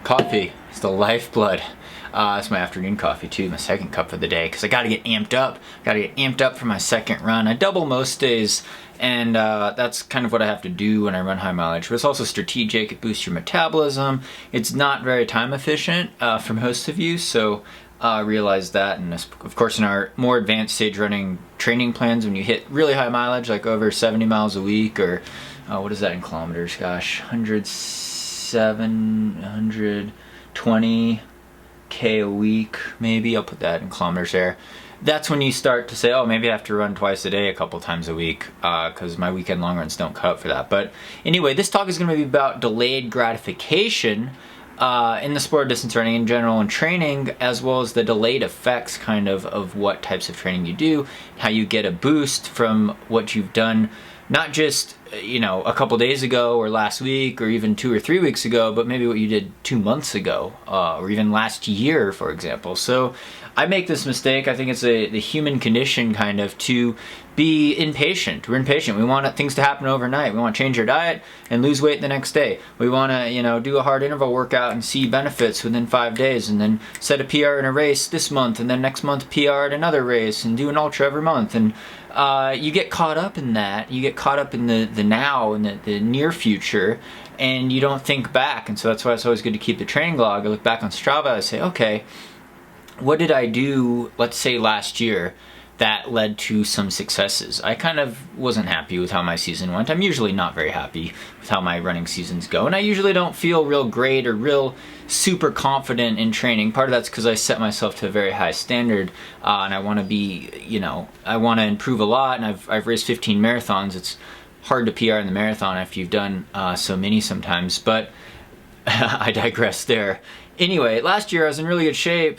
Coffee. It's the lifeblood. It's my afternoon coffee too, my second cup for the day, because I gotta get amped up. Gotta get amped up for my second run. I double most days, and that's kind of what I have to do when I run high mileage. But it's also strategic. It boosts your metabolism. It's not very time efficient for most of you, so realize that. And of course, in our more advanced stage running training plans, when you hit really high mileage, like over 70 miles a week, or what is that in kilometers? Gosh, 120 K a week, maybe. I'll put that in kilometers there. That's when you start to say, oh, maybe I have to run twice a day a couple times a week, because my weekend long runs don't cut up for that. But anyway, this talk is going to be about delayed gratification in the sport of distance running in general and training, as well as the delayed effects kind of what types of training you do, how you get a boost from what you've done, not just a couple days ago or last week or even 2 or 3 weeks ago, but maybe what you did 2 months ago or even last year, for example. So I make this mistake. I think it's the human condition kind of to be impatient. We're impatient. We want things to happen overnight. We want to change our diet and lose weight the next day. We want to, do a hard interval workout and see benefits within 5 days, and then set a PR in a race this month, and then next month PR at another race, and do an ultra every month. And you get caught up in that. You get caught up in the now and the near future, and you don't think back. And so that's why it's always good to keep the training log. I look back on Strava, I say, okay, what did I do, let's say last year, that led to some successes? I kind of wasn't happy with how my season went. I'm usually not very happy with how my running seasons go, and I usually don't feel real great or real super confident in training. Part of that's because I set myself to a very high standard, and I want to be, I want to improve a lot, and I've raced 15 marathons. It's hard to PR in the marathon after you've done so many sometimes, but I digress there. Anyway, last year I was in really good shape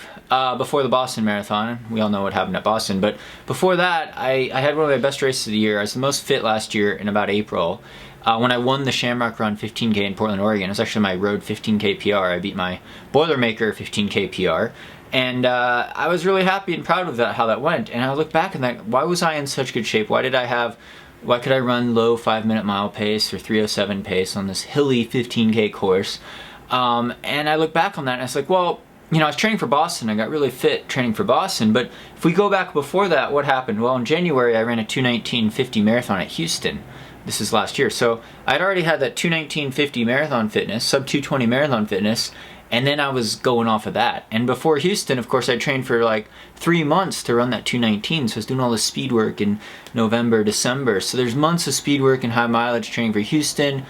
before the Boston Marathon. We all know what happened at Boston, but before that I had one of my best races of the year. I was the most fit last year in about April when I won the Shamrock Run 15K in Portland, Oregon. It was actually my road 15K PR. I beat my Boilermaker 15K PR, and I was really happy and proud of how that went. And I look back and that, why was I in such good shape? Why could I run low 5-minute mile pace or 3:07 pace on this hilly 15K course? And I look back on that and it's like, well, I was training for Boston. I got really fit training for Boston. But if we go back before that, what happened? Well, in January, I ran a 2:19:50 marathon at Houston. This is last year. So I'd already had that 2:19:50 marathon fitness, sub 2:20 marathon fitness, and then I was going off of that. And before Houston, of course, I trained for like 3 months to run that 2:19. So I was doing all this speed work in November, December. So there's months of speed work and high mileage training for Houston.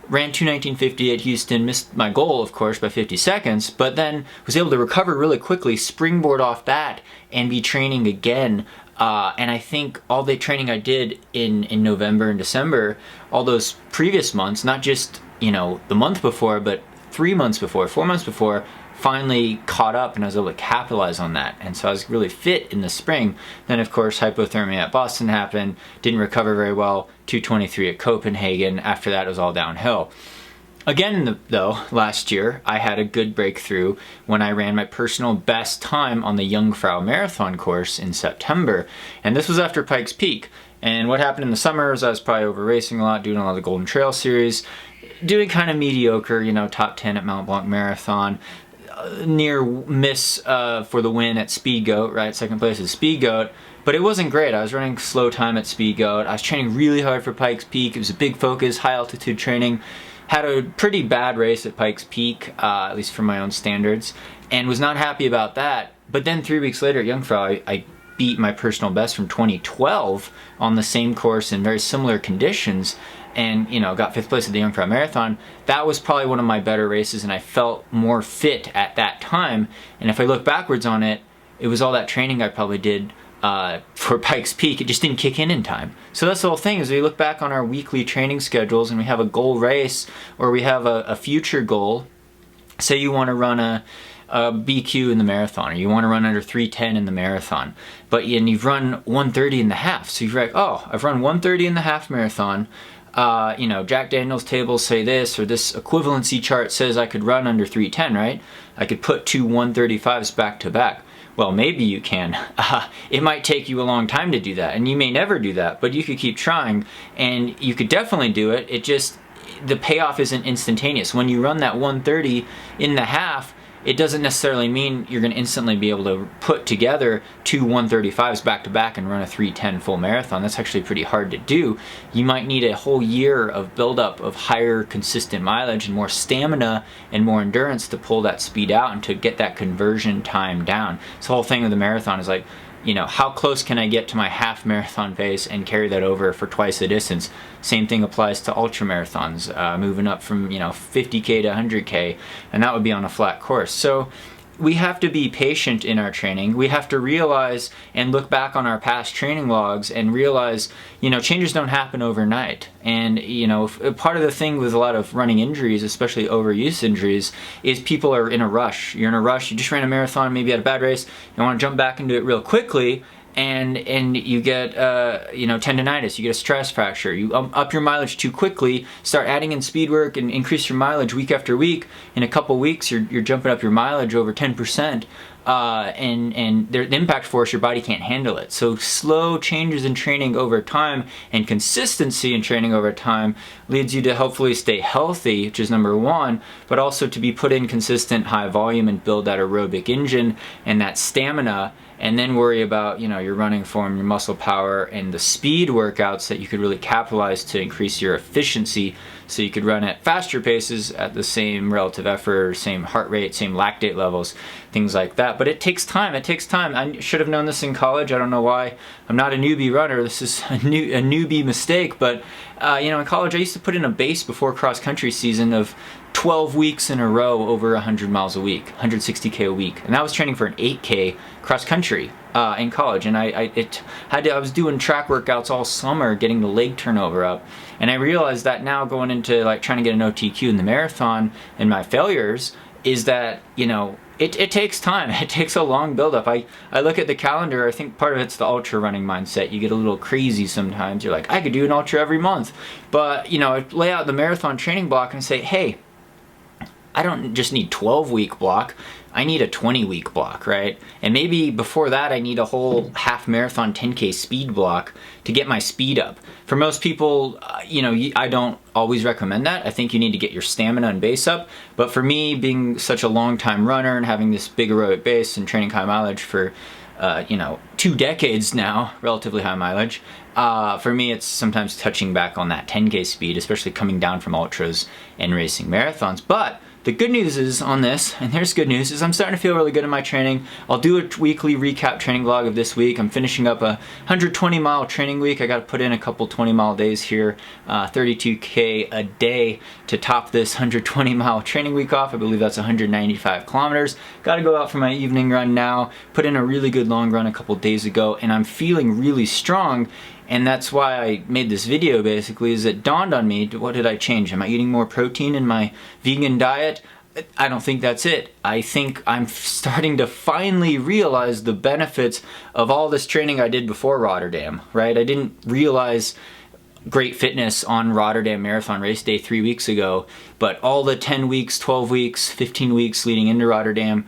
Ran 2:19:50 at Houston, missed my goal, of course, by 50 seconds, but then was able to recover really quickly, springboard off that, and be training again. And I think all the training I did in November and December, all those previous months, not just, the month before, but 3 months before, 4 months before, finally caught up, and I was able to capitalize on that. And so I was really fit in the spring. Then of course hypothermia at Boston happened, didn't recover very well, 2:23 at Copenhagen. After that it was all downhill. Again though, last year I had a good breakthrough when I ran my personal best time on the Jungfrau Marathon course in September. And this was after Pikes Peak. And what happened in the summer is I was probably over racing a lot, doing a lot of the Golden Trail series, doing kind of mediocre, top 10 at Mount Blanc Marathon, near miss for the win at Speed Goat, right? Second place at Speed Goat, but it wasn't great. I was running slow time at Speed Goat. I was training really hard for Pikes Peak. It was a big focus, high altitude training. Had a pretty bad race at Pikes Peak, at least for my own standards, and was not happy about that. But then 3 weeks later at Jungfrau, I beat my personal best from 2012 on the same course in very similar conditions, and got 5th place at the Jungfrau Marathon. That was probably one of my better races, and I felt more fit at that time. And if I look backwards on it, it was all that training I probably did for Pikes Peak. It just didn't kick in time. So that's the whole thing, is we look back on our weekly training schedules and we have a goal race, or we have a future goal. Say you want to run a BQ in the marathon, or you want to run under 3:10 in the marathon, and you've run 1:30 in the half. So you're like, oh, I've run 1:30 in the half marathon. Jack Daniels tables say this, or this equivalency chart says I could run under 3:10, right? I could put 2 1:35s back to back. Well, maybe you can. It might take you a long time to do that, and you may never do that, but you could keep trying, and you could definitely do it. It just, the payoff isn't instantaneous. When you run that 1:30 in the half, it doesn't necessarily mean you're going to instantly be able to put together two 1:35s back to back and run a 3:10 full marathon. That's actually pretty hard to do. You might need a whole year of buildup of higher consistent mileage and more stamina and more endurance to pull that speed out and to get that conversion time down. So the whole thing of the marathon is like, you know, how close can I get to my half marathon pace and carry that over for twice the distance? Same thing applies to ultra marathons, moving up from, you know, 50K to 100K, and that would be on a flat course. So we have to be patient in our training. We have to realize and look back on our past training logs and realize, you know, changes don't happen overnight. And, you know, part of the thing with a lot of running injuries, especially overuse injuries, is people are in a rush. You're in a rush, you just ran a marathon, maybe had a bad race, you want to jump back into it real quickly, and you get you know, tendonitis, you get a stress fracture, you up your mileage too quickly, start adding in speed work and increase your mileage week after week. In a couple weeks you're jumping up your mileage over 10%, and the impact force, your body can't handle it. So slow changes in training over time and consistency in training over time leads you to hopefully stay healthy, which is number one, but also to be put in consistent high volume and build that aerobic engine and that stamina, and then worry about, you know, your running form, your muscle power, and the speed workouts that you could really capitalize to increase your efficiency, so you could run at faster paces at the same relative effort, same heart rate, same lactate levels, things like that. But it takes time. It takes time. I should have known this in college. I don't know why. I'm not a newbie runner. This is a newbie mistake. But you know, in college, I used to put in a base before cross country season of 12 weeks in a row over 100 miles a week, 160K a week, and that was training for an 8K cross country in college. And I was doing track workouts all summer, getting the leg turnover up, and I realized that now going into like trying to get an OTQ in the marathon and my failures is that, you know, it takes time. It takes a long buildup. I look at the calendar. I think part of it's the ultra running mindset. You get a little crazy sometimes. You're like, I could do an ultra every month, but you know, I lay out the marathon training block and say, hey, I don't just need 12-week block, I need a 20-week block, right? And maybe before that I need a whole half marathon 10K speed block to get my speed up. For most people, you know, I don't always recommend that. I think you need to get your stamina and base up. But for me, being such a long time runner and having this big aerobic base and training high mileage for you know, 2 decades now, relatively high mileage, for me it's sometimes touching back on that 10K speed, especially coming down from ultras and racing marathons. But the good news is on this, and there's good news, is I'm starting to feel really good in my training. I'll do a weekly recap training vlog of this week. I'm finishing up a 120-mile training week. I got to put in a couple 20-mile days here, 32K a day to top this 120-mile training week off. I believe that's 195 kilometers. Got to go out for my evening run now. Put in a really good long run a couple days ago, and I'm feeling really strong. And that's why I made this video, basically, is it dawned on me, what did I change? Am I eating more protein in my vegan diet? I don't think that's it. I think I'm starting to finally realize the benefits of all this training I did before Rotterdam, right? I didn't realize great fitness on Rotterdam Marathon race day 3 weeks ago, but all the 10 weeks, 12 weeks, 15 weeks leading into Rotterdam,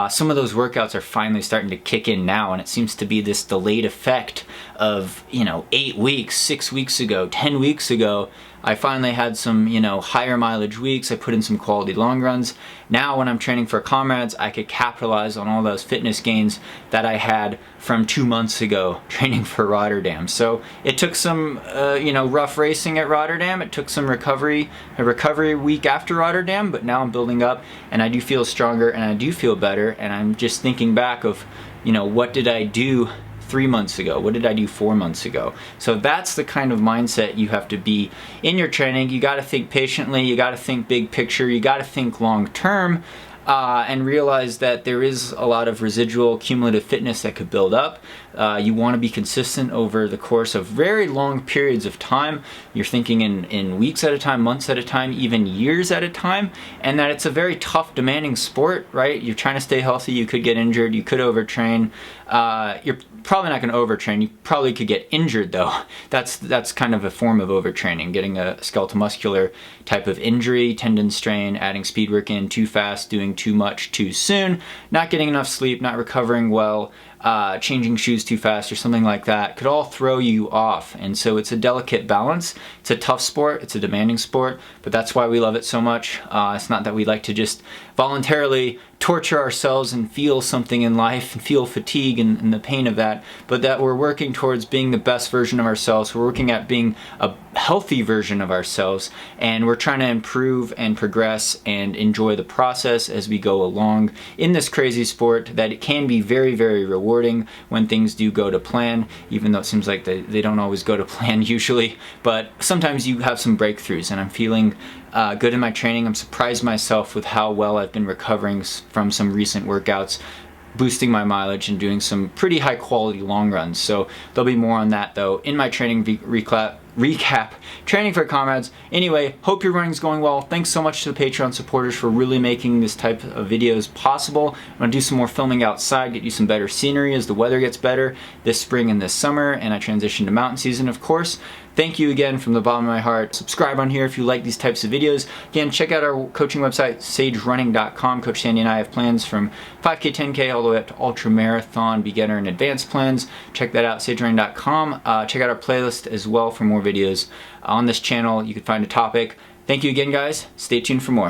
some of those workouts are finally starting to kick in now, and it seems to be this delayed effect of, you know, 8 weeks, 6 weeks ago, 10 weeks ago, I finally had some, you know, higher mileage weeks. I put in some quality long runs. Now when I'm training for comrades, I could capitalize on all those fitness gains that I had from 2 months ago training for Rotterdam. So it took some, you know, rough racing at Rotterdam. It took some a recovery week after Rotterdam, but now I'm building up and I do feel stronger and I do feel better. And I'm just thinking back of, you know, what did I do 3 months ago? What did I do 4 months ago? So that's the kind of mindset you have to be in your training. You got to think patiently, you got to think big picture, you got to think long term, and realize that there is a lot of residual cumulative fitness that could build up. You want to be consistent over the course of very long periods of time. You're thinking in weeks at a time, months at a time, even years at a time, and that it's a very tough, demanding sport, right? You're trying to stay healthy, you could get injured, you could overtrain. You're probably not going to overtrain. You probably could get injured though. That's kind of a form of overtraining, getting a skeletal muscular type of injury, tendon strain, adding speed work in too fast, doing too much too soon, not getting enough sleep, not recovering well, changing shoes too fast or something like that could all throw you off. And so it's a delicate balance. It's a tough sport, it's a demanding sport, but that's why we love it so much. It's not that we like to just voluntarily torture ourselves and feel something in life and feel fatigue and the pain of that, but that we're working towards being the best version of ourselves. We're working at being a healthy version of ourselves, and we're trying to improve and progress and enjoy the process as we go along in this crazy sport that it can be very, very rewarding when things do go to plan, even though it seems like they don't always go to plan usually, but sometimes you have some breakthroughs, and I'm feeling good in my training. I'm surprised myself with how well I've been recovering from some recent workouts, boosting my mileage and doing some pretty high quality long runs. So there'll be more on that though in my training recap, Training for Comrades. Anyway, hope your running's going well. Thanks so much to the Patreon supporters for really making this type of videos possible. I'm gonna do some more filming outside, get you some better scenery as the weather gets better this spring and this summer, and I transition to mountain season, of course. Thank you again from the bottom of my heart. Subscribe on here if you like these types of videos. Again, check out our coaching website, sagerunning.com. Coach Sandy and I have plans from 5K, 10K, all the way up to ultra marathon, beginner, and advanced plans. Check that out, sagerunning.com. Check out our playlist as well for more videos on this channel. You can find a topic. Thank you again, guys. Stay tuned for more.